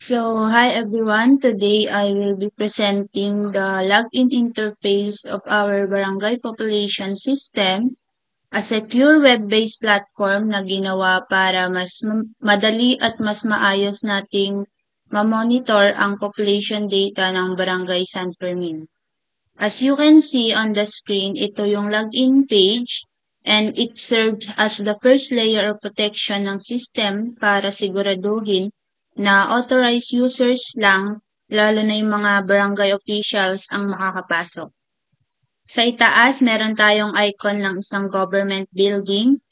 Hi everyone. Today I will be presenting the login interface of our barangay population system, a secure web-based platform na ginawa para mas madali at mas maayos nating ma-monitor ang population data ng Barangay San Fermin. As you can see on the screen, ito yung login page and it served as the first layer of protection ng system para siguraduhin na authorized users lang, lalo na yung mga barangay officials ang makakapasok. Sa itaas, meron tayong icon ng isang government building,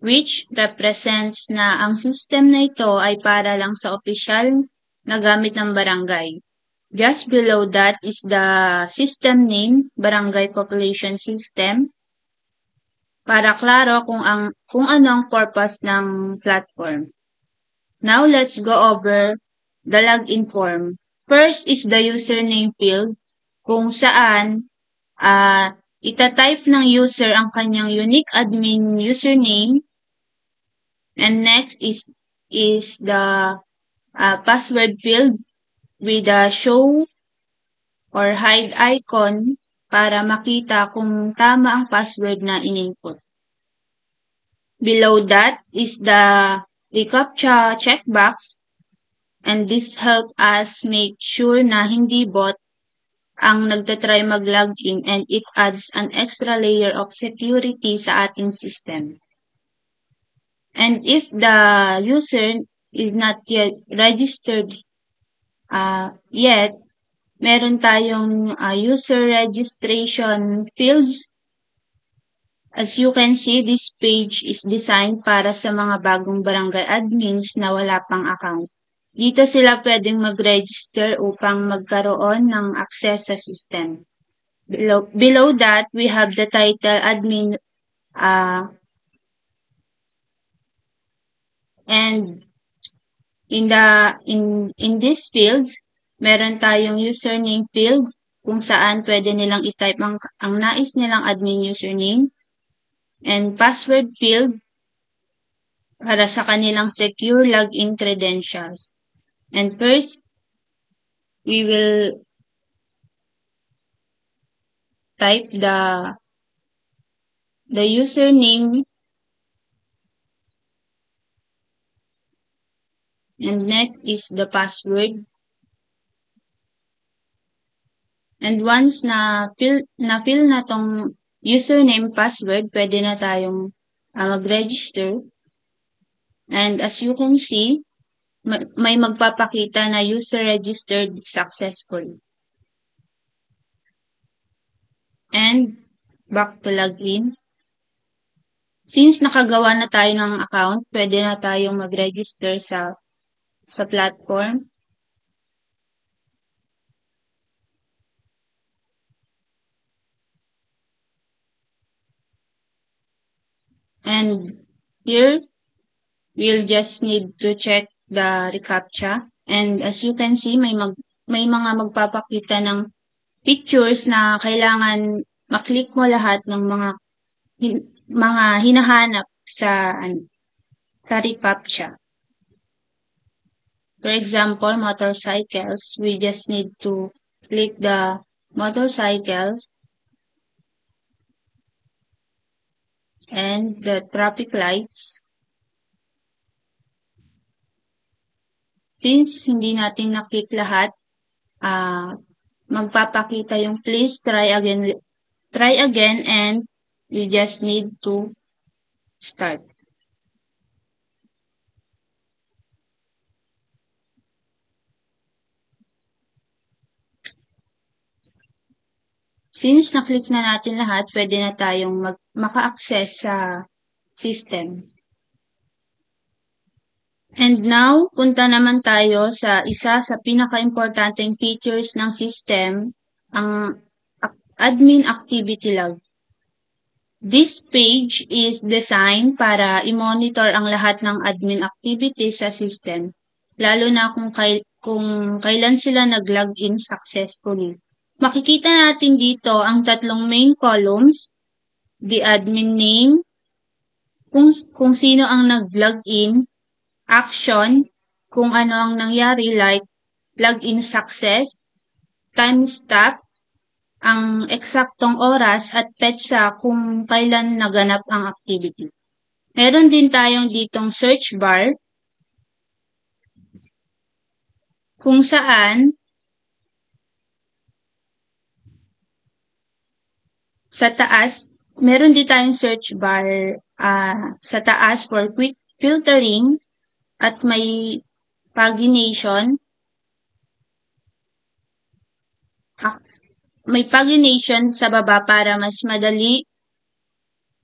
which represents na ang system na ito ay para lang sa opisyal na gamit ng barangay. Just below that is the system name, Barangay Population System, para klaro kung ano ang purpose ng platform. Now, let's go over the login form. First is the username field, kung saan itatype ng user ang kanyang unique admin username. And next is the password field with the show or hide icon para makita kung tama ang password na in-input. Below that is the reCAPTCHA checkbox, and this help us make sure na hindi bot ang nagtatry mag-login, and it adds an extra layer of security sa ating system. And if the user is not yet registered yet, meron tayong user registration fields. As you can see, this page is designed para sa mga bagong barangay admins na wala pang account. Dito sila pwedeng mag-register upang magkaroon ng access sa system. Below that, we have the title admin and in these fields, meron tayong username field kung saan pwede nilang i-type ang nais nilang admin username, and password field para sa kanilang secure login credentials. And first, we will type the username, and next is the password. And once na fill na tong username, password, pwede na tayong mag-register. And as you can see, may magpapakita na user registered successfully. And back to login. Since nakagawa na tayo ng account, pwede na tayong mag-register sa platform. And here, we'll just need to check the reCAPTCHA. And as you can see, may mga magpapakita ng pictures na kailangan maklik mo lahat ng mga hinahanap sa reCAPTCHA. For example, motorcycles, we just need to click the motorcycles and the traffic lights. Since hindi natin naklik lahat, magpapakita yung please try again, and you just need to start. Since naklik na natin lahat, pwede na tayong maka-access sa system. And now, punta naman tayo sa isa sa pinaka-importanteng features ng system, ang admin activity log. This page is designed para i-monitor ang lahat ng admin activities sa system, lalo na kung kailan sila nag-login successfully. Makikita natin dito ang tatlong main columns, the admin name, kung sino ang nag-login, action, kung ano ang nangyari like login success, time stop, ang eksaktong oras at petsa kung kailan naganap ang activity. Meron din tayong ditong search bar kung saan sa taas, meron din tayong search bar sa taas for quick filtering at may pagination. May pagination sa baba para mas madali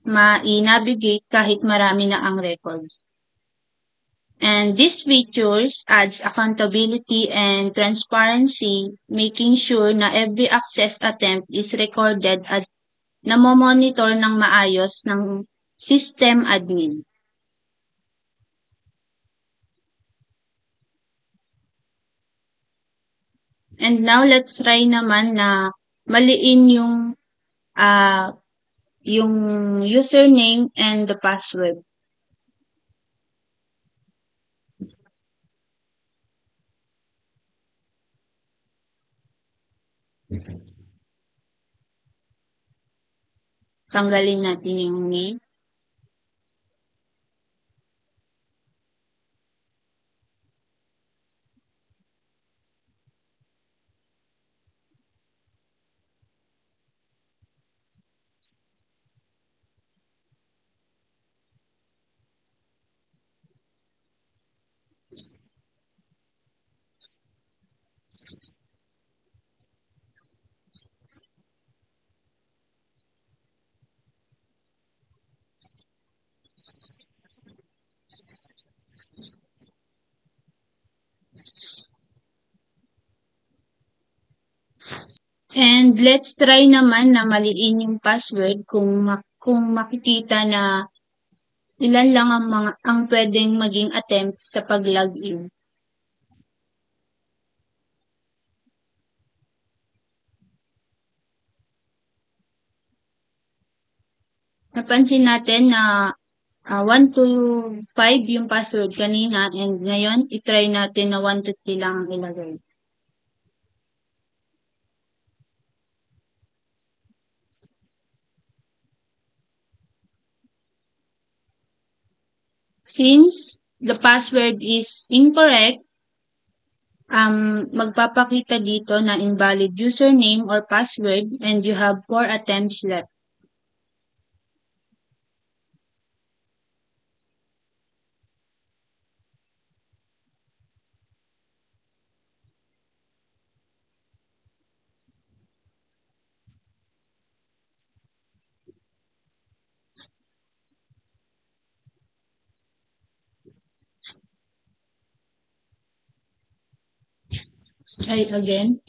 ma-navigate kahit marami na ang records. And these features adds accountability and transparency, making sure na every access attempt is recorded at namomonitor ng maayos ng system admin. And now let's try naman na maliin yung username and the password. Tanggalin natin yung name. And let's try naman na maliin yung password kung makikita na ilan lang ang pwedeng maging attempts sa pag-login. Napansin natin na 1 to 5 yung password kanina and ngayon itry natin na 1 to 3 lang ang ilagay. Since the password is incorrect, magpapakita dito na invalid username or password and you have 4 attempts left. Let's try again.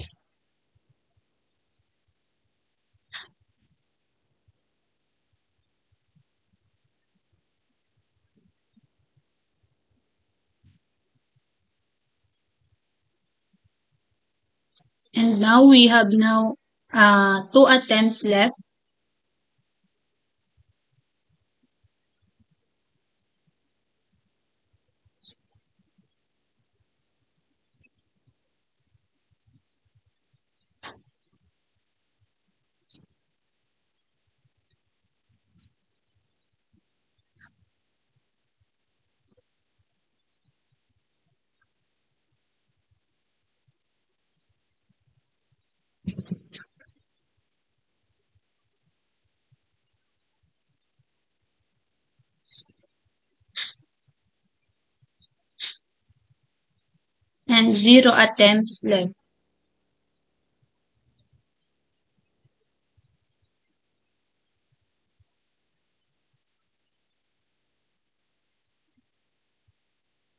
And now we have 2 attempts left. And 0 attempts left.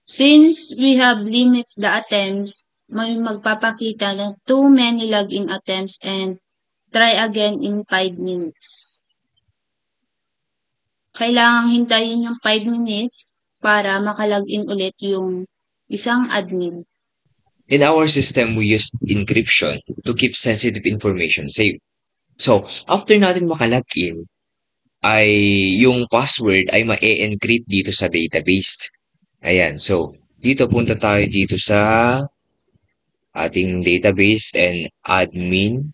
Since we have limits the attempts, may magpapakita na too many login attempts and try again in 5 minutes. Kailangang hintayin yung 5 minutes para makalogin ulit yung isang admin. In our system, we use encryption to keep sensitive information safe. So, after natin makalogin, ay yung password ay ma-encrypt dito sa database. Ayan. So, dito punta tayo dito sa ating database and admin.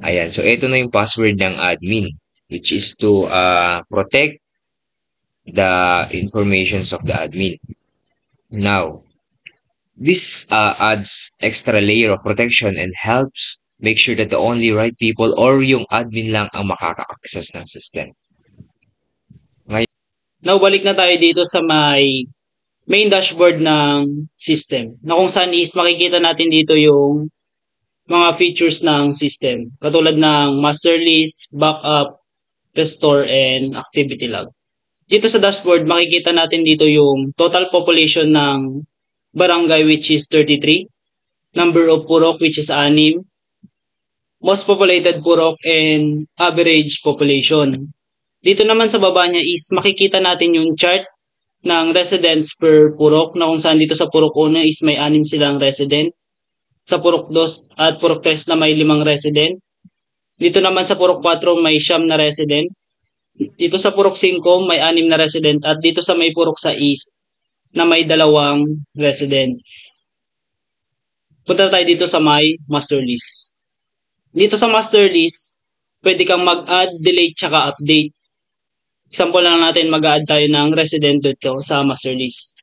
Ayan. So, ito na yung password ng admin, which is to protect the informations of the admin. Now, this adds extra layer of protection and helps make sure that the only right people or yung admin lang ang makaka-access ng system. Now, balik na tayo dito sa may main dashboard ng system na kung saan is makikita natin dito yung mga features ng system katulad ng master list, backup, restore, and activity log. Dito sa dashboard, makikita natin dito yung total population ng barangay which is 33, number of purok which is 6, most populated purok, and average population. Dito naman sa baba niya is makikita natin yung chart ng residents per purok na kung saan dito sa purok 1 is may 6 silang resident. Sa purok 2 at purok 3 na may 5 resident. Dito naman sa purok 4 may 9 na resident. Dito sa purok 5 may 6 na resident at dito sa may purok 6 na may 2 resident. Punta tayo dito sa may master list. Dito sa master list, pwede kang mag-add, delete, tsaka update. Example lang natin, mag-add tayo ng resident dito sa master list.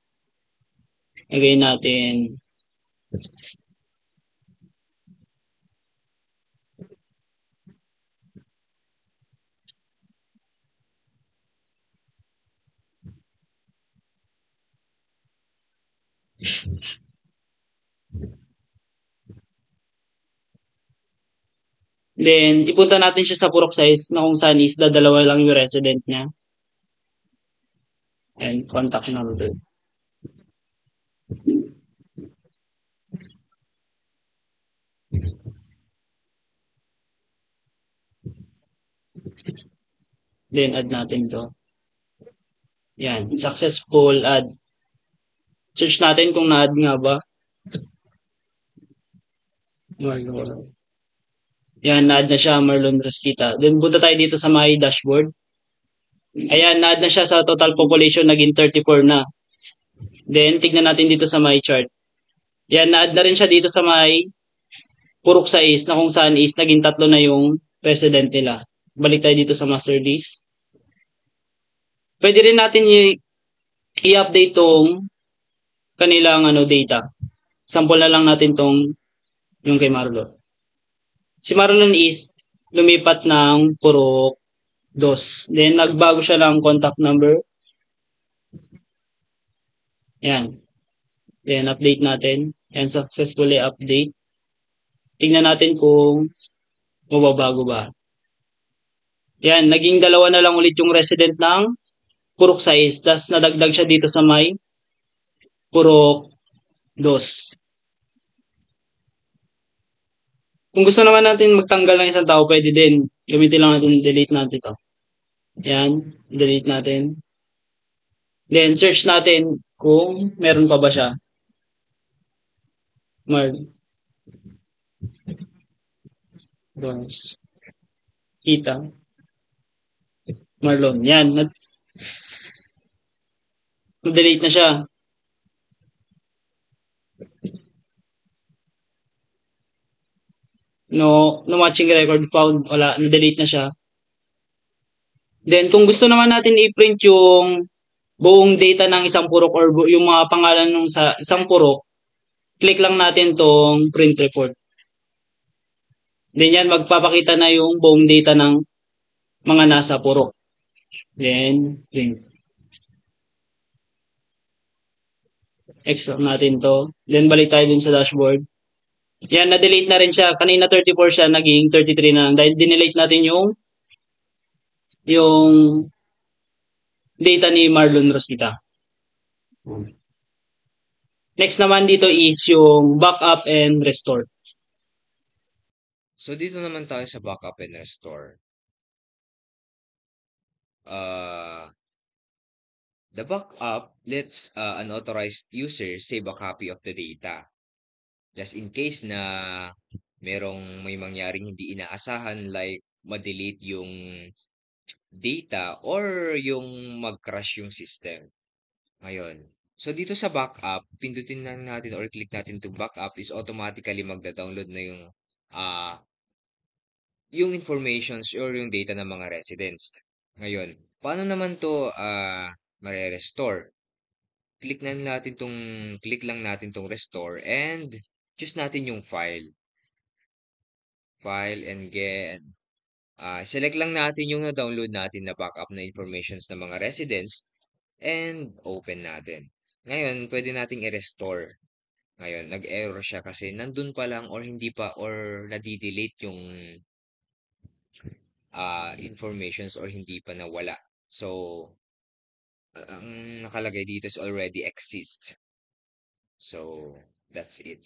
Lagay natin. Then, ipunta natin siya sa purok size na kung saan is dadalawa lang yung resident niya. And contact number. Then, add natin to. Yan, successful add. Search natin kung na-add nga ba. Yan, na-add na siya, Marlon Rosquita. Then, punta tayo dito sa my dashboard. Ayan, na-add na siya sa total population, naging 34 na. Then, tignan natin dito sa my chart. Yan, na-add na rin siya dito sa my purok 6 na kung saan is naging 3 na yung resident nila. Balik tayo dito sa master list. Pwede rin natin i-update tong kanilang data. Sample na lang natin tong yung kay Marlon. Si Marlon is lumipat ng purok 2. Then, nagbago siya ng contact number. Yan. Then, update natin. Yan, successfully update. Tingnan natin kung mababago ba. Yan, naging 2 na lang ulit yung resident ng purok 6. Tapos, nadagdag siya dito sa may purok 2. Kung gusto naman natin magtanggal ng isang tao, pwede din. Gamitin lang natin, delete natin ito. Yan, delete natin. Then, search natin kung meron pa ba siya. Kita. Marlon. Yan. Delete na siya. No matching record found. Wala. Na-delete na siya. Then, kung gusto naman natin i-print yung buong data ng isang purok or yung mga pangalan ng sa isang purok, click lang natin tong print report. Then yan, magpapakita na yung buong data ng mga nasa purok. Then, print. Extract natin to. Then, balik tayo dun sa dashboard. Yan, na-delete na rin siya. Kanina 34 siya, naging 33 na. Dahil dinelete natin yung data ni Marlon Rosita. Next naman dito is yung backup and restore. So, dito naman tayo sa backup and restore. The backup lets unauthorized user save a copy of the data. Just in case na may mangyaring hindi inaasahan like ma-delete yung data or yung mag-crash yung system. Ngayon, So, dito sa backup, pindutin lang natin or click natin to backup is automatically magda-download na yung informations or yung data ng mga residents. Ngayon, paano naman to mare-restore? Click lang natin tong restore and choose natin yung file and get select lang natin yung na-download natin na backup na informations ng mga residents and open natin. Ngayon, pwede nating i-restore. Ngayon, nag-error siya kasi nandun pa lang or hindi pa or nadi-delete yung informations or hindi pa nawala. So, ang nakalagay dito is already exist. So, that's it.